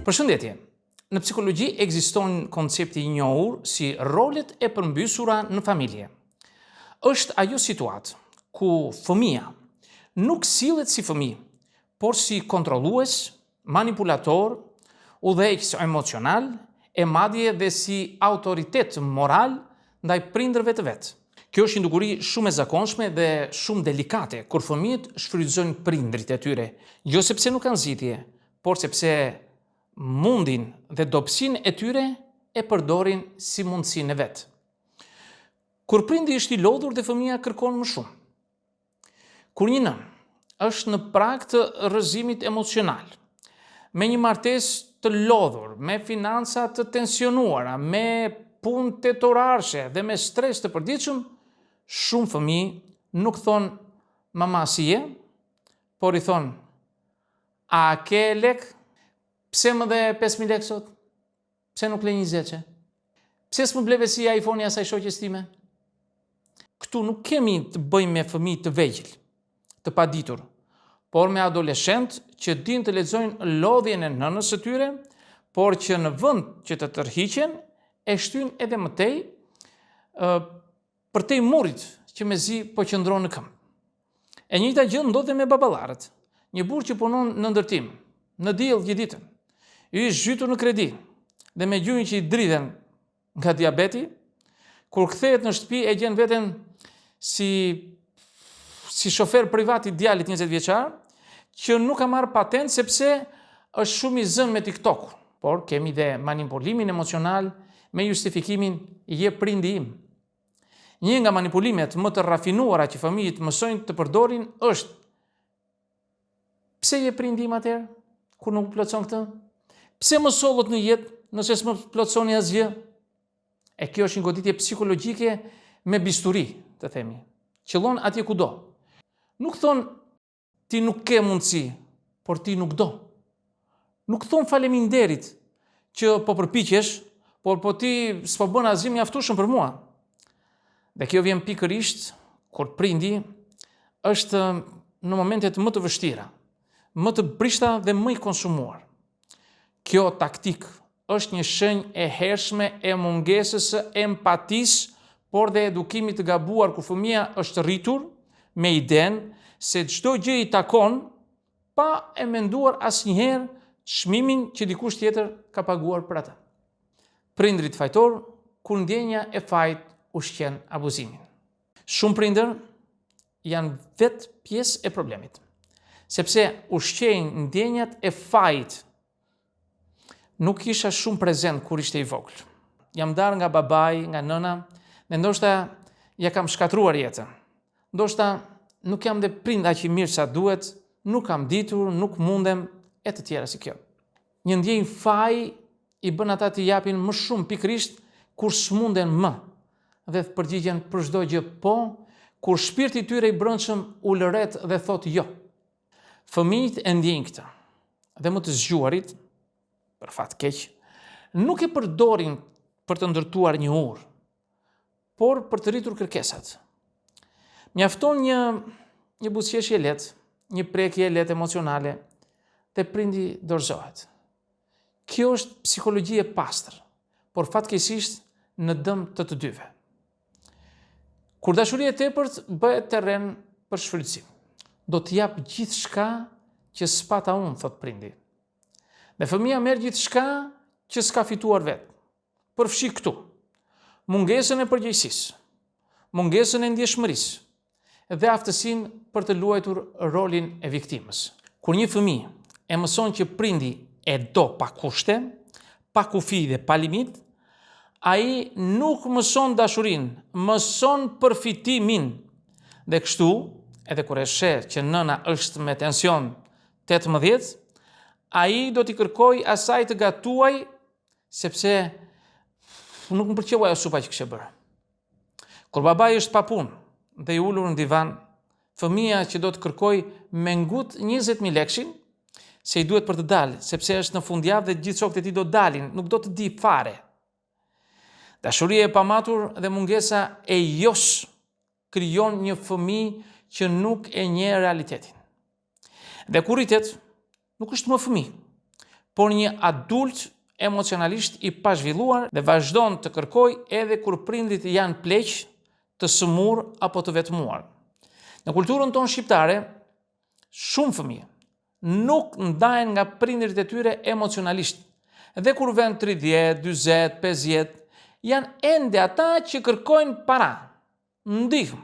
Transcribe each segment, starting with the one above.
Përshëndetje. Në psikologji ekziston koncepti I njohur si rolet e përmbysura në familje. Është ajo situatë ku fëmia nuk sillet si fëmijë, por si kontrollues, manipulator, udhëheqës emocional, e madje dhe si autoritet moral ndaj prindërve të vet. Kjo është një dukuri shumë e zakonshme dhe shumë delikate kur fëmijët shfrytëzojnë prindrit e tyre, jo sepse nuk kanë zgjidhje, por sepse mundin dhe dobësinë e tyre e përdorin si mundësinë e vet. Kur prindi është I lodhur dhe fëmia kërkon më shumë. Kur një nën është në prag të rrëzimit emocional, me një martesë të lodhur, me financa të tensionuara, me punë tetorarshe dhe me stres të përditshëm, shumë fëmijë nuk thonë mama si je, por I thonë a ke lek? Pse më dhe 5.000 lek sot? Pse nuk le 20? Pse s'më bleve si iPhone-i asaj shoqes time? Këtu nuk kemi të bëjmë me fëmijë të vegjël, të paditur, por me adoleshent që din të lexojnë lodhjen e nënës së tyre, por që në vend që të tërhiqen, e shtyn edhe më tej për tej murit që mezi po qëndron në këmbë. E njëjta gjë ndodhe me baballarët. Një burr që punon në ndërtim, në diell gjithë ditën, I zhytur në kredi dhe me gjunjë që I dridhen nga diabeti, kur kthehet në shtëpi e gjen veten si shofer privat I djalit 20 vjeçar, që nuk ka marrë patent sepse është shumë I zënë me TikTok, por kemi dhe manipulimin emocional me justifikimin je prindi im. Një nga manipulimet më të rafinuara që fëmijët mësojnë të përdorin është pse je prindi im atëherë, kur nuk plotson këtë? Pse më sollët në jetë nëse s'më plotsoni asgjë? E kjo është një goditje psikologjike me bisturi, të themi. Qëllon atje kudo. Nuk thon ti nuk ke mundësi, por ti nuk do. Nuk thon faleminderit që po përpiqesh, por po ti s'po bën asgjë mjaftueshëm për mua. Dhe kjo vjen pikërisht kur prindi është në momentet më të vështira, më të brishta dhe më I konsumuar. Kjo taktik është një shenjë e hershme e mungesës së empatisë, por dhe edukimit të gabuar ku fëmia është rritur me idenë se çdo gjë I takon pa e menduar asnjëherë çmimin që dikush tjetër ka paguar për atë. Prindrit fajtor kur ndjenja e fajt ushqen abuzimin. Shumë prindër janë vetë pjesë e problemit, sepse ushqejnë ndjenjat e fajit. Nuk isha shumë prezent kur ishte I vogël. Jam darë nga babai, nga nëna, dhe ndoshta ja kam shkatruar jetën. Ndoshta nuk jam dhe prind aq I mirë sa duhet, nuk kam ditur, nuk mundem, e të tjera si kjo. Një ndjenjë faji I bën ata të japin më shumë pikërisht kur s'munden më, dhe të përgjigjen për çdo gjë po, kur shpirti I tyre I brendshëm u lëret dhe thot jo. Fëmijët e ndjejnë këtë, dhe më të zgjuarit, për fat keq, nuk e përdorin për të ndërtuar një urë, por për të rritur kërkesat. Mjafton një buzëqeshje lehtë, një prekje lehtë emocionale, dhe prindi dorëzohet. Kjo është psikologji e pastër, por fatkeqësisht në dëm të të dyve. Kur dashuria e tepërt bëhet terren për shfrytëzim, do të jap gjithçka që s'pata unë, thot prindi. Dhe fëmia merr gjithçka që s'ka fituar vetë. Përfshi këtu mungesën e përgjegjësisë, mungesën e ndjeshmërisë dhe aftësinë për të luajtur rolin e viktimës. Kur një fëmijë e mëson që prindi e do pa kushte, pa kufi dhe pa limit, ai nuk mëson dashurinë, mëson përfitimin. Dhe kështu, edhe kur e sheh që nëna është me tension 18, ai do t'i kërkoj asaj të gatuaj, sepse nuk më pëlqeu ajo supa që kishte bërë. Kur babai është pa punë dhe I ulur në divan, fëmia që do të kërkoj me ngut 20.000 lekshin, se I duhet për të dalë, sepse është në fundjavë dhe gjithë shokët e tij do dalin, nuk do të di fare. Dashuria e pamatur dhe mungesa e jos krijon një fëmijë që nuk e njeh realitetin. Dhe kur rritet, nuk është më fëmijë, por një adult emocionalisht i pazhvilluar dhe vazhdon të kërkojë edhe kur prindrit janë pleq, të sëmur apo të vetmuar. Në kulturën tonë shqiptare, shumë fëmijë nuk ndahen nga prindrit e tyre emocionalisht. Dhe kur vën 30, 40, 50, janë ende ata që kërkojnë para, ndihmë,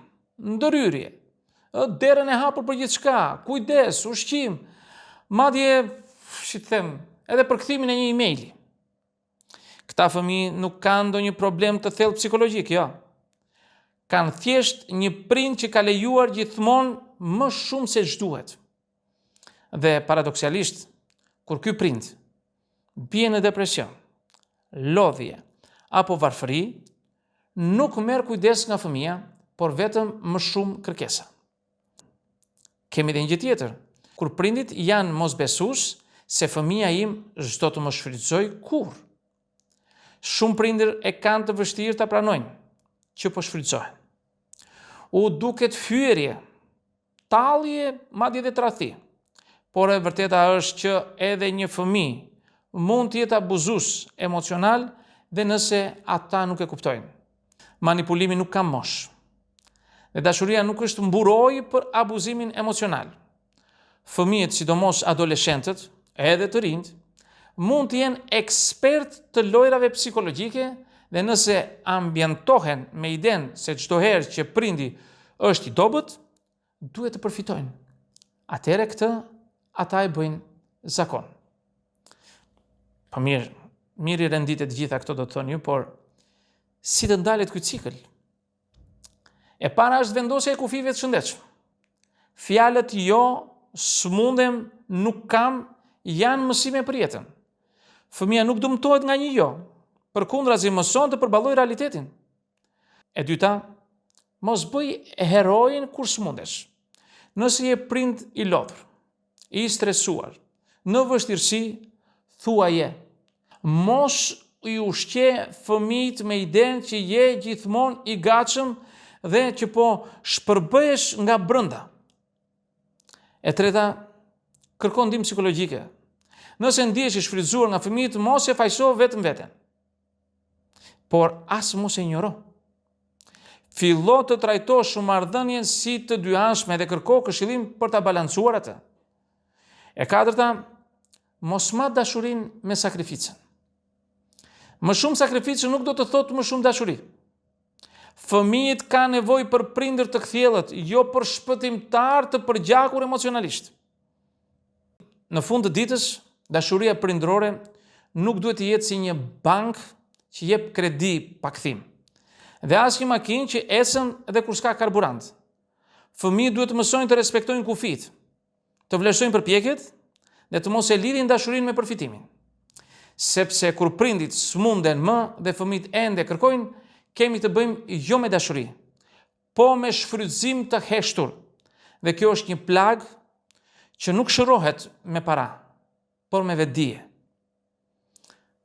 ndërhyrje, derën e hapur për gjithçka, kujdes, ushqim, madje, si të them, edhe për kthimin e një emaili. Këta fëmijë nuk kanë ndonjë problem të thellë psikologjik, jo. Kanë thjesht një prind që ka lejuar gjithmonë më shumë se ç'duhet. Dhe paradoksalisht, kur ky prind bie në depresion, lodhje apo varfëri, nuk merr kujdes nga fëmia, por vetëm më shumë kërkesa. Kemi edhe një gjë tjetër, kur prindit janë mosbesues se fëmia im s'do të më shfrytëzoj kurrë. Shumë prindër e kanë të vështirë ta pranojnë që po shfrytëzohen. U duket hyerje, tallje, madje edhe tradhti. Por e vërteta është që edhe një fëmijë mund të jetë abuzues emocional dhe nëse ata nuk e kuptojnë. Manipulimi nuk ka moshë. Dhe dashuria nuk është mburojë për abuzimin emocional. Fëmijët, sidomos adoleshentët, edhe të rinjt, mund të jenë ekspert të lojrave psikologjike dhe nëse ambientohen me idenë se çdo herë që prindi është i dobët, duhet të përfitojnë. Atëherë këtë ata e bëjnë zakon. Po mirë i renditet gjitha këto do të thonë ju, por si të ndalet ky cikël? E para është vendosja e kufive të shëndetshëm. Fjalët jo, s'mundem, nuk kam, janë mësime për jetën. Fëmia nuk dëmtohet nga një jo, përkundrazi mëson të përballojë realitetin. E dyta, mos bëj heroin kur s'mundesh. Nëse je prind i lodhur, i stresuar, në vështirësi, thuaje. Mos i ushqe fëmijët me idenë që je gjithmonë i gatshëm dhe që po shpërbëhesh nga brenda. E treta, kërko ndihmë psikologjike. Nëse ndihesh i shfrytëzuar nga fëmijët, mos e fajso vetëm veten. Por as mos e injoro. Fillo të trajtosh marrëdhënien si të dyanshme dhe kërko këshillim për ta balancuar atë. E katërta, mos mat dashurinë me sakrificën. Më shumë sakrificë nuk do të thotë më shumë dashuri. Fëmijët kanë nevojë për prindër të kthjellët, jo për shpëtimtar të përgjakur emocionalisht. Në fund të ditës, dashuria prindërore nuk duhet të jetë si një bank që jep kredi pa kthim. Dhe as një makinë që ecën edhe kur s'ka karburant. Fëmijët duhet të mësojnë të respektojnë kufijtë, të vlerësojnë përpjekjet dhe të mos e lidhin dashurinë me përfitimin. Sepse kur prindit s'munden më dhe fëmijët ende kërkojnë, kemi të bëjmë jo me dashuri, po me shfrytëzim të heshtur. Dhe kjo është një plag që nuk shërohet me para, por me vetdije.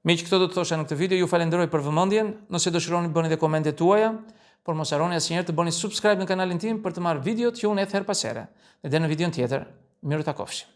Miq, këto do të thosha në këtë video, ju falenderoj për vëmendjen. Nëse dëshironi bëni dhe komentet tuaja, por mos harroni asnjëherë të bëni subscribe në kanalin tim për të marrë videot që unë hedh her pas here. Dhe deri në videon tjetër, miru takofshim.